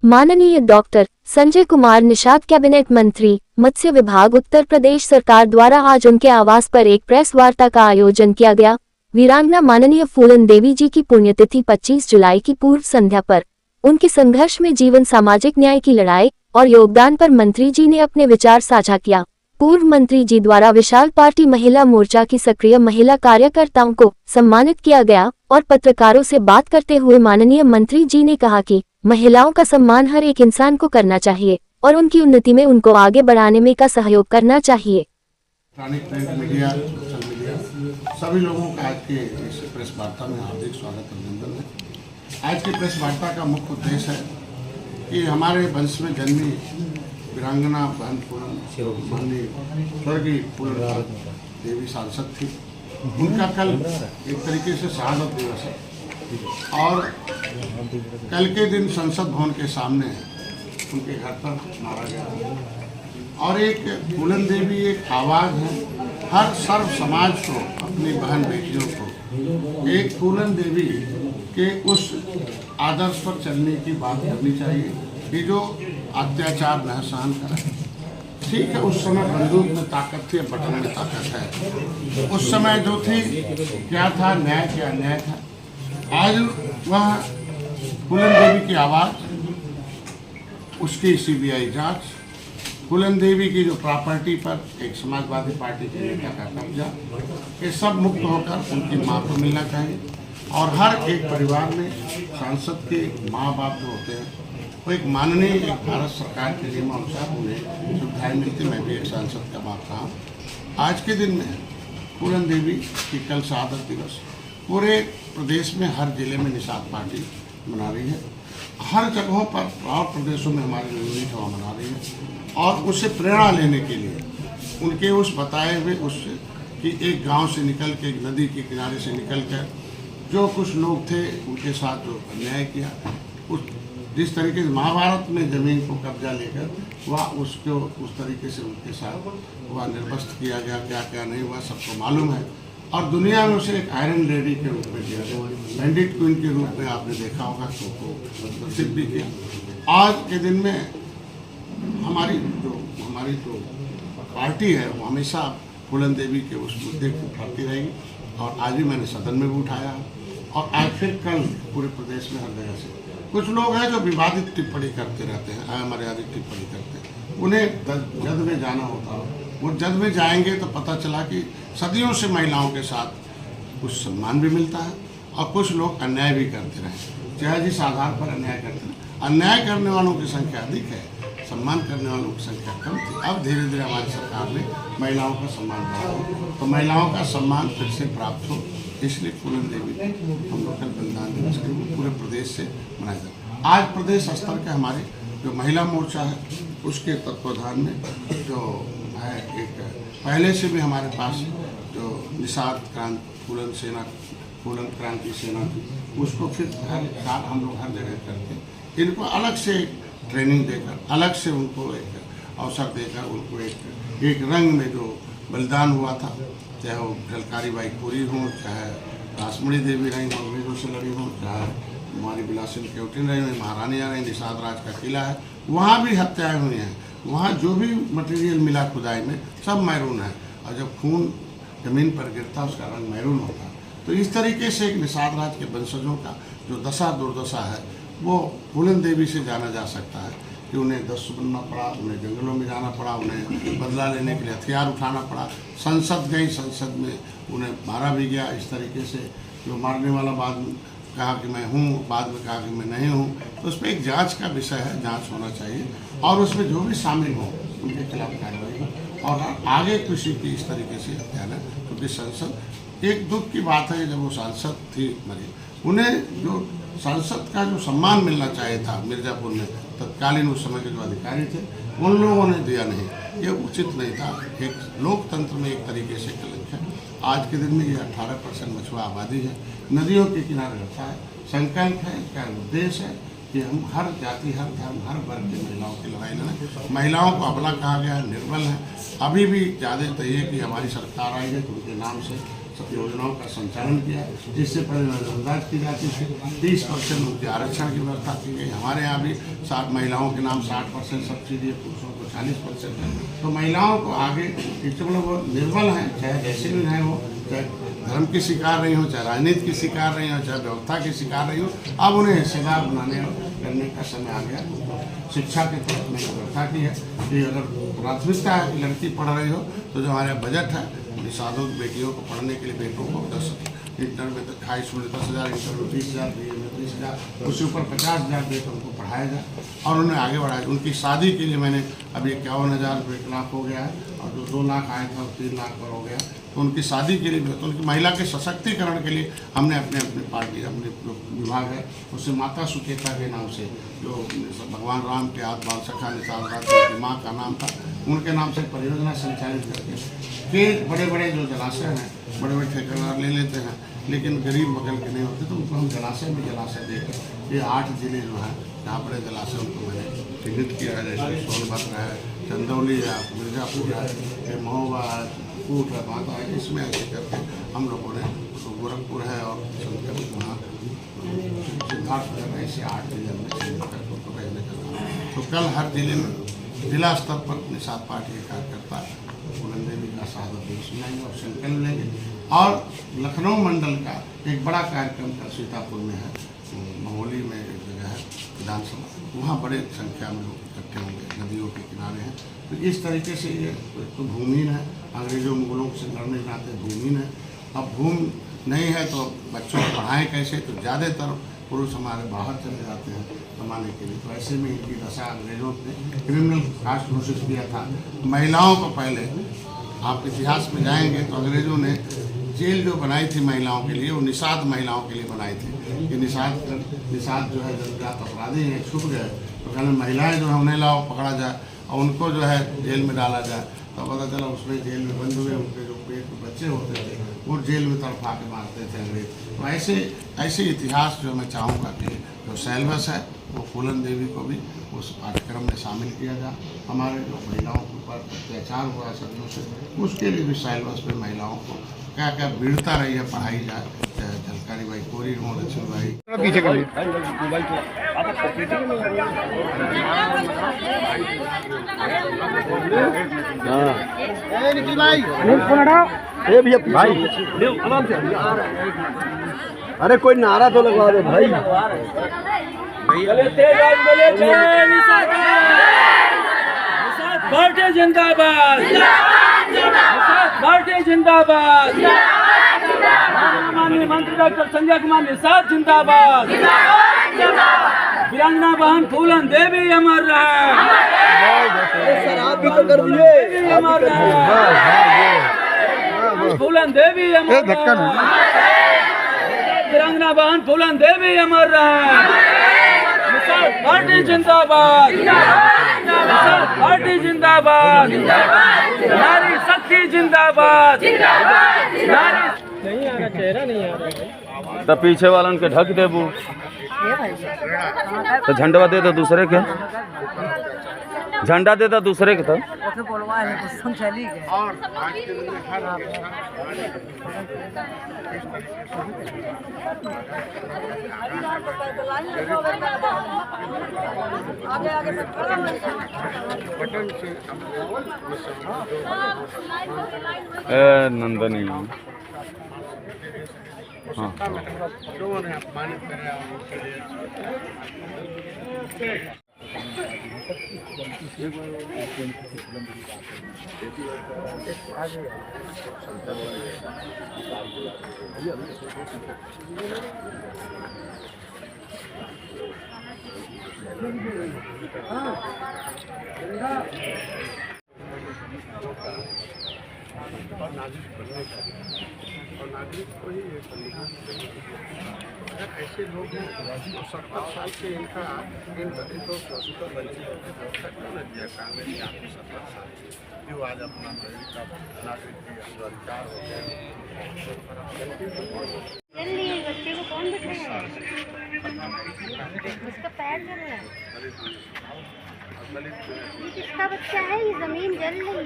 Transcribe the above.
माननीय doctor Sanjay Kumar Nishad cabinet मंत्री मत्स्य विभाग उत्तर प्रदेश सरकार द्वारा आज उनके आवास पर एक प्रेस वार्ता का आयोजन किया गया। वीरांगना माननीय फूलन देवी जी की पुण्यतिथि 25 जुलाई की पूर्व संध्या पर उनके संघर्ष में जीवन, सामाजिक न्याय की लड़ाई और योगदान पर मंत्री जी ने अपने विचार साझा किया। पूर्व मंत्री जी द्वारा विशाल पार्टी महिला मोर्चा की सक्रिय महिला कार्यकर्ताओं को सम्मानित किया गया और पत्रकारों से बात करते हुए माननीय मंत्री जी ने कहा कि महिलाओं का सम्मान हर एक इंसान को करना चाहिए और उनकी उन्नति में उनको आगे बढ़ाने में का सहयोग करना चाहिए। प्रिंट मीडिया, सोशल मीडिया, सभी लोगों का आज के इस प्रेस वार्ता में हार्दिक स्वागत अभिनंदन है। आज की प्रेस वार्ता का मुख्य उद्देश्य है कि हमारे वंश में जन्मी वीरांगना बहन फूलन माननीय स्वर्गीय फूलन देवी सांसद थी। उनका कल एक तरीके से शहादत दिवस है और कल के दिन संसद भवन के सामने उनके घर पर मारा गया। और एक फूलन देवी एक आवाज़ है हर सर्व समाज को, अपनी बहन बेटियों को एक फूलन देवी के उस आदर्श पर चलने की बात करनी चाहिए कि जो अत्याचार न सहन करे। ठीक है, उस समय बंदूक में ताकत थी, बटन में ताकत है। उस समय जो थी क्या था, न्याय क्या अन्याय था। आज वह फूलन देवी की आवाज़, उसकी सीबीआई जांच, फूलन देवी की जो प्रॉपर्टी पर एक समाजवादी पार्टी के नेता का कब्जा, ये सब मुक्त होकर उनकी माँ को मिलना चाहिए। और हर एक परिवार में सांसद के माँ बाप जो होते हैं वो एक माननीय एक भारत सरकार के नियमानुसार उन्हें सुविधाएँ मिलती। मैं भी एक सांसद का बाप रहा हूँ। आज के दिन में फूलन देवी की कल शहादत दिवस पूरे प्रदेश में हर जिले में निषाद पार्टी मना रही है। हर जगहों पर और प्रदेशों में हमारी यूनिट हवा मना रही है और उससे प्रेरणा लेने के लिए उनके उस बताए हुए उससे कि एक गांव से निकल के, एक नदी के किनारे से निकल कर जो कुछ लोग थे उनके साथ जो अन्याय किया, उस जिस तरीके से महाभारत में जमीन को कब्जा लेकर वह उसको उस तरीके से उनके साथ वह निर्वस्त किया गया, क्या क्या नहीं हुआ सबको मालूम है। और दुनिया में उसे एक आयरन लेडी के रूप में दिया गया, बैंडिट क्वीन के रूप में आपने देखा होगा, तो प्रसिद्ध भी किया। आज के दिन में हमारी जो पार्टी है वो हमेशा फूलन देवी के उस मुद्दे को उठाती रहेगी और आज भी मैंने सदन में भी उठाया और आज फिर कल पूरे प्रदेश में हर जगह से कुछ लोग हैं जो विवादित टिप्पणी करते रहते हैं, अमर्यादित टिप्पणी करते हैं। उन्हें जद में जाना होता है, वो जद में जाएंगे तो पता चला कि सदियों से महिलाओं के साथ कुछ सम्मान भी मिलता है और कुछ लोग अन्याय भी करते रहे, चाहे जिस आधार पर अन्याय करते रहे। अन्याय करने वालों की संख्या अधिक है, सम्मान करने वालों की संख्या कम थी। अब धीरे धीरे हमारी सरकार ने महिलाओं का सम्मान बढ़ाया तो महिलाओं का सम्मान फिर से प्राप्त हो, इसलिए फूलन देवी हम लोग कल बलिदान दिवस के पूरे प्रदेश से मनाया जाता। आज प्रदेश स्तर के हमारे जो महिला मोर्चा है उसके तत्वाधान में जो है एक पहले से भी हमारे पास जो निषाद फूलन क्रांति सेना थी, उसको फिर हर साल हम लोग हर जगह करते हैं। इनको अलग से ट्रेनिंग देकर, अलग से उनको एक अवसर देकर, उनको एक रंग में जो बलिदान हुआ था, चाहे वो झलकारी बाई पूरी हो, चाहे रासमणी देवी रही अंग्रेजों से लड़ी हो, चाहे हमारी बिलासिन केवटिन रही हुई, महारानियाँ रही, निषाद राज का किला है, वहाँ भी हत्याएँ हुई हैं। वहाँ जो भी मटेरियल मिला खुदाई में सब मैरून है और जब खून जमीन पर गिरता उसका रंग मैरून होता। तो इस तरीके से एक निषाद राज के वंशजों का जो दशा दुर्दशा है वो फूलन देवी से जाना जा सकता है कि उन्हें दस्त बनना पड़ा, उन्हें जंगलों में जाना पड़ा, उन्हें बदला लेने के लिए हथियार उठाना पड़ा, संसद गई, संसद में उन्हें मारा भी गया। इस तरीके से जो मारने वाला बाद में कहा कि मैं हूँ, बाद में कहा कि मैं नहीं हूँ, तो उस पर एक जांच का विषय है, जांच होना चाहिए और उसमें जो भी शामिल हो उनके खिलाफ कार्रवाई हो और आगे किसी की इस तरीके से हत्या न, क्योंकि संसद एक दुख की बात है जब वो सांसद थी मरी, उन्हें जो सांसद का जो सम्मान मिलना चाहिए था मिर्ज़ापुर में तत्कालीन उस समय के जो अधिकारी थे उन लोगों ने दिया नहीं, ये उचित नहीं था। एक लोकतंत्र में एक तरीके से कलंक है। आज के दिन में ये 18% मछुआ आबादी है, नदियों के किनारे रहता है। संकल्प है, इसका उद्देश्य है कि हम हर जाति, हर धर्म, हर वर्ग की महिलाओं की लड़ाई लड़ें। महिलाओं को अबला कहा गया है, निर्बल है। अभी भी ज़्यादा तो ये कि हमारी सरकार आई है तो उनके नाम से सब योजनाओं का संचालन किया। जिससे पहले नजरअंदाज की जाती थी। 30% उनके आरक्षण की व्यवस्था की गई। हमारे यहाँ भी 60 महिलाओं के नाम 60% सब्सिडी है, पुरुषों को 40% है। तो महिलाओं को आगे मतलब वो निर्बल हैं, चाहे जैसे भी हैं, वो चाहे धर्म की शिकार नहीं हो, चाहे राजनीति की शिकार नहीं हो, चाहे व्यवस्था की शिकार नहीं हो, अब उन्हें हिस्सेदार बनाने करने का समय आ गया। शिक्षा के तरफ में व्यवस्था की है कि अगर प्राथमिकता है कि लड़की पढ़ रही हो तो जो हमारा बजट है निषादों बेटियों को पढ़ने के लिए, बेटों को 10 इंटर में तो हाई स्कूल में 10,000, इंटर में 20,000, BA में 30,000, उसके ऊपर 50,000 दे उनको पढ़ाया जाए और उन्हें आगे बढ़ाया। उनकी शादी के लिए मैंने अभी 51,000 रुपये 1 लाख हो गया है और जो 2 लाख आए थे 3 लाख पर हो गया। तो उनकी शादी के लिए भी, तो उनकी महिला के सशक्तिकरण के लिए हमने अपने पार्टी, अपने विभाग है उससे माता सुचेता के नाम से, जो भगवान राम के हाथ बाल सखा निशाद की माँ का नाम था, उनके नाम से परियोजना संचालित करके के बड़े बड़े जो जलाशय हैं, बड़े बड़े ठेकेदार ले लेते हैं लेकिन गरीब बगल के नहीं होते, तो उनको हम जलाशय में जलाशय देकर ये 8 जिले जो हैं जहाँ बड़े जलाशय उनको मैंने चिन्हित किया है। जैसे सोनभद्र है, चंदौली है, मिर्जापुर है, महोबा है, कूट है, माता है, इसमें ऐसे करके हम लोगों ने गोरखपुर है और वहाँ सिद्धार्थनगर ऐसे 8 जिले में चिन्हित करके उनको भेजने का काम। तो कल हर जिले में जिला स्तर पर निषाद पार्टी के कार्यकर्ता फूलन देवी का शहादत दिवस मनाएंगे और संकल्प लेंगे। और लखनऊ मंडल का एक बड़ा कार्यक्रम कल सीतापुर में है, महोली में एक जगह है विधानसभा, वहाँ बड़े संख्या में लोग इकट्ठे होंगे, नदियों के किनारे हैं। तो इस तरीके से ये तो भूमिहीन है, अंग्रेजों मुगलों से लड़ने के नाते भूमिहीन है। अब भूमि नहीं है तो बच्चों को पढ़ाएँ कैसे, तो ज़्यादातर पुरुष हमारे बाहर चले जाते हैं कमाने के लिए। तो ऐसे में इनकी दशा अंग्रेजों ने क्रिमिनल कास्ट घोषित किया था। महिलाओं को पहले आप इतिहास में जाएंगे तो अंग्रेजों ने जेल जो बनाई थी महिलाओं के लिए, वो निषाद महिलाओं के लिए बनाई थी कि निषाद जो है जनजात अपराधी हैं, छुप गए तो कहने महिलाएं जो है उन्हें लाओ पकड़ा जाए और उनको जो है जेल में डाला जाए। तो पता चला उसमें जेल में बंद हुए, उनके जो पेट में बच्चे होते थे वो जेल में तड़पा के मारते थे अंग्रेज। तो ऐसे इतिहास जो मैं चाहूँगा कि जो सिलेबस है वो फूलन देवी को भी उस पाठ्यक्रम में शामिल किया जाए। हमारे जो महिलाओं के ऊपर अत्याचार हुआ सदियों से, उसके लिए भी सिलेबस में महिलाओं को क्या क्या वीरता रही है पढ़ाई जाए, चाहे झलकारी बाई कोरी हो, लक्ष्मी बाई। पीछे कर भाई, अरे कोई नारा तो लगवा दो भाई। भारतीय जिंदाबाद, भारतीय जिंदाबाद, माननीय मंत्री डॉक्टर संजय कुमार निषाद जिंदाबाद, वीरांगना बहन फूलन देवी अमर रहे, सर आप भी तो कर दिए, अमर रहे, फूलन देवी अमर रहे, वीरांगना बहन फूलन देवी अमर रहे, पार्टी जिंदाबाद, पार्टी जिंदाबाद, नारी शक्ति जिंदाबाद, नहीं आ रहा, चेहरा नहीं आ रहा। तो पीछे वालन के ढक देबू तो झंडा दे तो दूसरे के, झंडा दे तो दूसरे के तो और आज के दिन में हर नंदनी लोगों ने अपमानित करे और उसके लिए और नागरिक को ही ये संविधान अगर ऐसे लोग हैं 70 साल से इनको वंचित व्यवस्था क्यों न दिया कांग्रेस ने आपको 70 साल जो आज अपना नागरिक के अधिकार हो गए। बच्चे को कौन बैठाएगा? उसका पैर जल रहा है। किसका बच्चा है? ये जमीन जल रही है।